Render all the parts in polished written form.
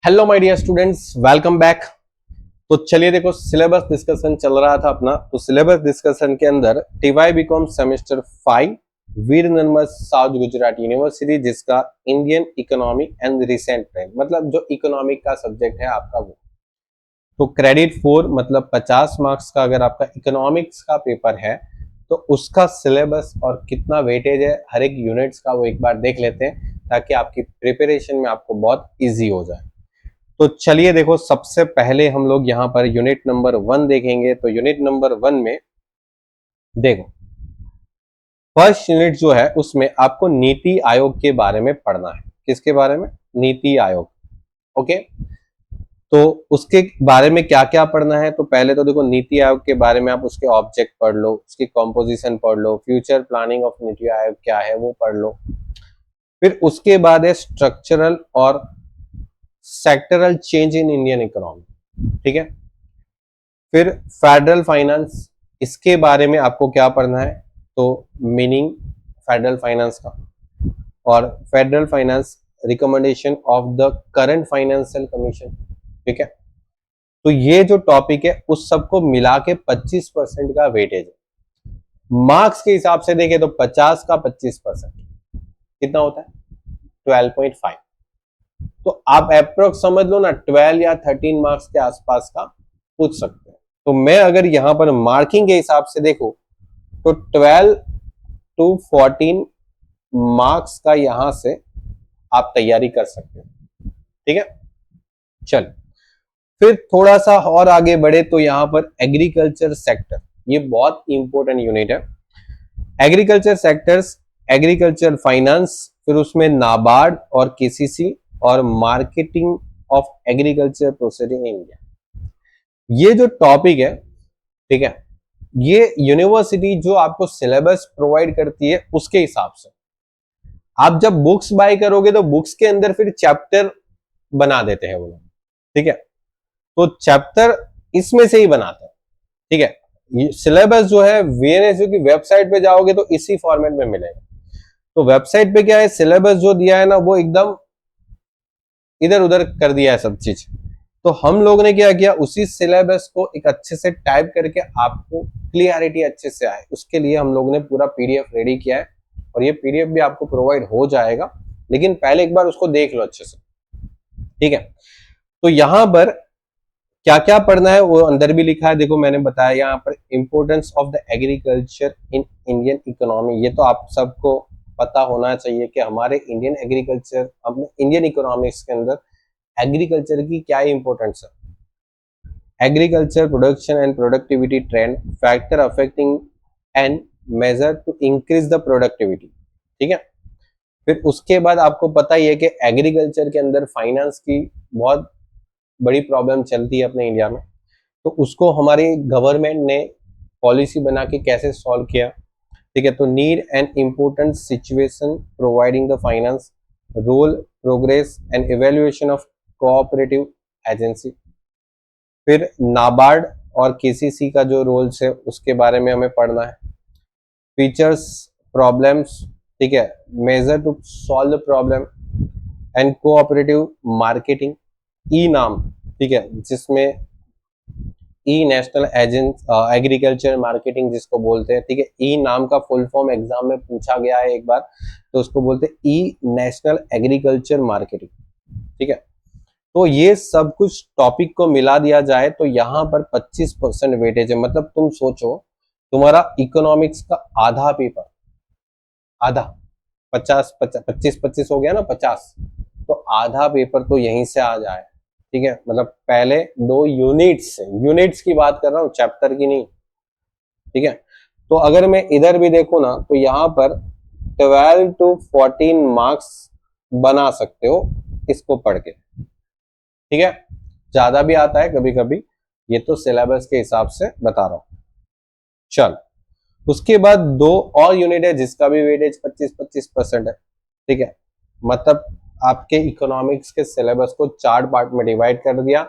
Hello my dear students, welcome back. तो चलिए देखो, सिलेबस डिस्कशन चल रहा था अपना। तो सिलेबस डिस्कशन के अंदर टीवाई बीकॉम सेमेस्टर 5 वीर नर्मद साउथ गुजरात यूनिवर्सिटी, जिसका Indian economy and recent trend, मतलब जो इकोनॉमिक का सब्जेक्ट है आपका वो। तो क्रेडिट 4 मतलब 50 मार्क्स का अगर आपका इकोनॉमिक्स का पेपर है तो उसका सिलेबस और कितना वेटेज है हर एक यूनिट्स का, वो एक बार देख लेते हैं ताकि आपकी प्रिपरेशन में आपको बहुत इजी हो जाए। तो चलिए देखो, सबसे पहले हम लोग यहाँ पर यूनिट नंबर 1 देखेंगे। तो यूनिट नंबर 1 में देखो, फर्स्ट यूनिट जो है उसमें आपको नीति आयोग के बारे में पढ़ना है। किसके बारे में? नीति आयोग। ओके, तो उसके बारे में क्या क्या पढ़ना है? तो पहले तो देखो, नीति आयोग के बारे में आप उसके ऑब्जेक्ट पढ़ लो, उसकी कॉम्पोजिशन पढ़ लो, future planning of NITI Aayog क्या है वो पढ़ लो। फिर उसके बाद है स्ट्रक्चरल और sectoral change in Indian economy. ठीक है। फिर फेडरल फाइनेंस, इसके बारे में आपको क्या पढ़ना है? तो मीनिंग फेडरल फाइनेंस का, और federal finance recommendation of the current financial commission. ठीक है। तो ये जो टॉपिक है उस सबको मिला के 25% का वेटेज है। मार्क्स के हिसाब से देखें तो 50 का 25% कितना होता है? 12.5। तो आप अप्रोक्स समझ लो ना, 12 या 13 मार्क्स के आसपास का पूछ सकते हैं। तो मैं अगर यहां पर मार्किंग के हिसाब से देखो तो 12 टू 14 मार्क्स का यहां से आप तैयारी कर सकते हैं। ठीक है। चल, फिर थोड़ा सा और आगे बढ़े तो यहां पर एग्रीकल्चर सेक्टर, ये बहुत इंपॉर्टेंट यूनिट है। एग्रीकल्चर सेक्टर्स, एग्रीकल्चर फाइनेंस, फिर उसमें नाबार्ड और केसीसी और marketing of agriculture processing in India. ये जो टॉपिक है, ठीक है, ये यूनिवर्सिटी जो आपको सिलेबस प्रोवाइड करती है उसके हिसाब से आप जब बुक्स बाय करोगे तो बुक्स के अंदर फिर चैप्टर बना देते हैं वो लोग। ठीक है। तो चैप्टर इसमें से ही बनाते हैं। ठीक है। सिलेबस जो है वीएनएसयू की वेबसाइट पे जाओगे तो इसी फॉर्मेट में मिलेगा। तो वेबसाइट पे क्या है, सिलेबस जो दिया है ना वो एकदम इधर उधर कर दिया है सब चीज। तो हम लोग ने क्या किया, उसी सिलेबस को एक अच्छे से टाइप करके आपको क्लियरिटी अच्छे से आए उसके लिए हम लोग ने पूरा पीडीएफ रेडी किया है, और ये पीडीएफ भी आपको प्रोवाइड हो जाएगा, लेकिन पहले एक बार उसको देख लो अच्छे से। ठीक है। तो यहां पर क्या क्या पढ़ना है वो अंदर भी लिखा है, देखो मैंने बताया यहाँ पर importance of the agriculture in Indian economy. ये तो आप सबको पता होना चाहिए कि हमारे इंडियन एग्रीकल्चर, अपने इंडियन इकोनॉमिक्स के अंदर एग्रीकल्चर की क्या इंपॉर्टेंस है। Agriculture production and productivity trend, factor affecting and major to increase the productivity. ठीक है। फिर उसके बाद आपको पता ही है कि एग्रीकल्चर के अंदर फाइनेंस की बहुत बड़ी प्रॉब्लम चलती है अपने इंडिया में। तो उसको हमारी गवर्नमेंट ने पॉलिसी बना के कैसे सॉल्व किया। ठीक है। तो need and important situation providing the finance, role, progress and evaluation of cooperative agency. फिर नाबार्ड और केसीसी का जो रोल्स है उसके बारे में हमें पढ़ना है। फीचर्स, प्रॉब्लम्स, ठीक है, major to solve the problem and cooperative marketing. E नाम, ठीक है, जिसमें ई नेशनल एग्रीकल्चर मार्केटिंग जिसको बोलते हैं। ठीक है। ई नाम का फुल फॉर्म एग्जाम में पूछा गया है एक बार, तो उसको बोलते हैं ई नेशनल एग्रीकल्चर मार्केटिंग। ठीक है। तो ये सब कुछ टॉपिक को मिला दिया जाए तो यहाँ पर 25% वेटेज है। मतलब तुम सोचो, तुम्हारा इकोनॉमिक्स का आधा पेपर, आधा 25 हो गया ना, 50, तो आधा पेपर तो यहीं से आ जाए। ठीक है। मतलब पहले 2 यूनिट्स, यूनिट्स की बात कर रहा हूं, चैप्टर की नहीं। ठीक है। तो अगर मैं इधर भी देखूं ना तो यहाँ पर 12 टू 14 मार्क्स बना सकते हो इसको पढ़ के। ठीक है। ज्यादा भी आता है कभी कभी, ये तो सिलेबस के हिसाब से बता रहा हूं। चल, उसके बाद 2 और यूनिट है जिसका भी वेटेज 25% है। ठीक है। मतलब आपके इकोनॉमिक्स के सिलेबस को 4 पार्ट में डिवाइड कर दिया।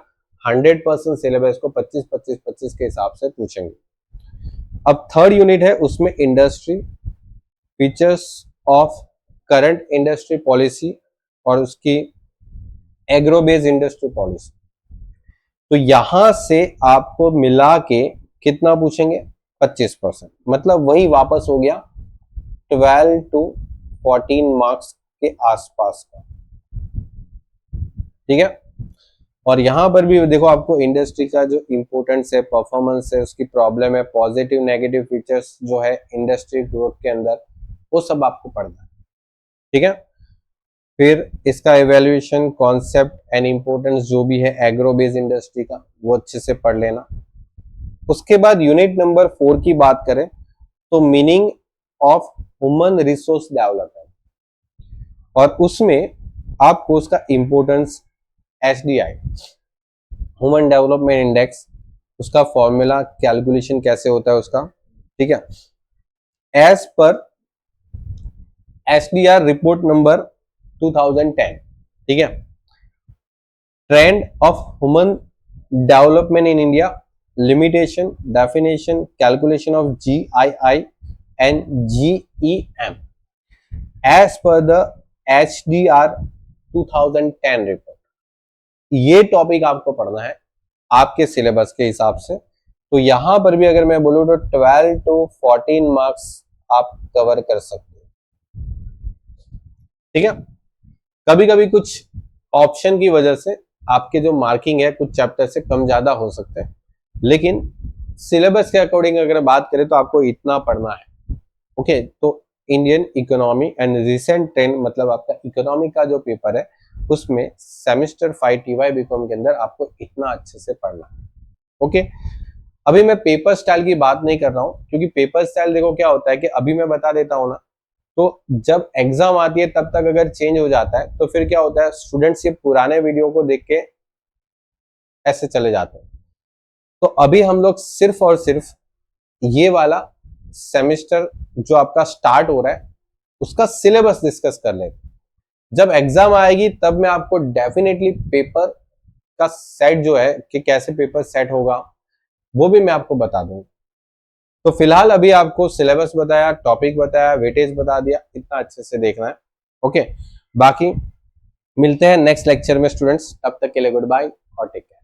100% सिलेबस को 25-25-25 के हिसाब से पूछेंगे। अब थर्ड यूनिट है, उसमें industry, features of current industry policy और उसकी एग्रो बेस्ड इंडस्ट्री पॉलिसी। तो यहां से आपको मिला के कितना पूछेंगे, 25%, मतलब वही वापस हो गया 12 to 14 मार्क्स के आसपास का, ठीक है। और यहां पर भी देखो आपको इंडस्ट्री का जो इंपोर्टेंस है, परफॉर्मेंस है, उसकी प्रॉब्लम है, पॉजिटिव नेगेटिव फीचर्स जो है इंडस्ट्री ग्रोथ के अंदर, वो सब आपको पढ़ना है, ठीक है। फिर इसका इवैल्यूएशन, कॉन्सेप्ट एंड इंपोर्टेंस जो भी है एग्रो बेस्ड इंडस्ट्री का, वो अच्छे से पढ़ लेना। उसके बाद यूनिट नंबर 4 की बात करें तो meaning of human resource development, और उसमें आपको उसका importance HDI, human development index, उसका फॉर्मूला, कैलकुलेशन कैसे होता है उसका, ठीक है, as per HDR report number 2010, ठीक है, trend of human development in India, limitation, definition, calculation of GII and GEM as per the HDR 2010 report. ये टॉपिक आपको पढ़ना है आपके सिलेबस के हिसाब से। तो यहां पर भी अगर मैं बोलूं तो 12 to 14 मार्क्स आप कवर कर सकते हो, ठीक है। कभी कभी कुछ ऑप्शन की वजह से आपके जो मार्किंग है कुछ चैप्टर से कम ज्यादा हो सकते हैं, लेकिन सिलेबस के अकॉर्डिंग अगर बात करें तो आपको इतना पढ़ना है, ओके। तो Indian economy and recent trend, मतलब आपका इकोनॉमी का जो पेपर है उसमें सेमेस्टर 5 TY बीकॉम के अंदर आपको इतना अच्छे से पढ़ना है, ओके। अभी मैं पेपर स्टाइल की बात नहीं कर रहा हूं, क्योंकि पेपर स्टाइल देखो क्या होता है कि अभी मैं बता देता हूं ना, तो जब एग्जाम आती है तब तक अगर चेंज हो जाता है तो फिर क्या होता है, स्टूडेंट्स ये पुराने वीडियो को देख के ऐसे चले जाते हैं। तो अभी हम लोग सिर्फ और सिर्फ ये वाला सेमेस्टर जो आपका स्टार्ट हो रहा है उसका सिलेबस डिस्कस कर लेते हैं। जब एग्जाम आएगी तब मैं आपको डेफिनेटली पेपर का सेट जो है कि कैसे पेपर सेट होगा वो भी मैं आपको बता दूंगा। तो फिलहाल अभी आपको सिलेबस बताया, टॉपिक बताया, वेटेज बता दिया, इतना अच्छे से देखना है, ओके। बाकी मिलते हैं नेक्स्ट लेक्चर में स्टूडेंट्स, तब तक के लिए गुड बाय और टेक केयर।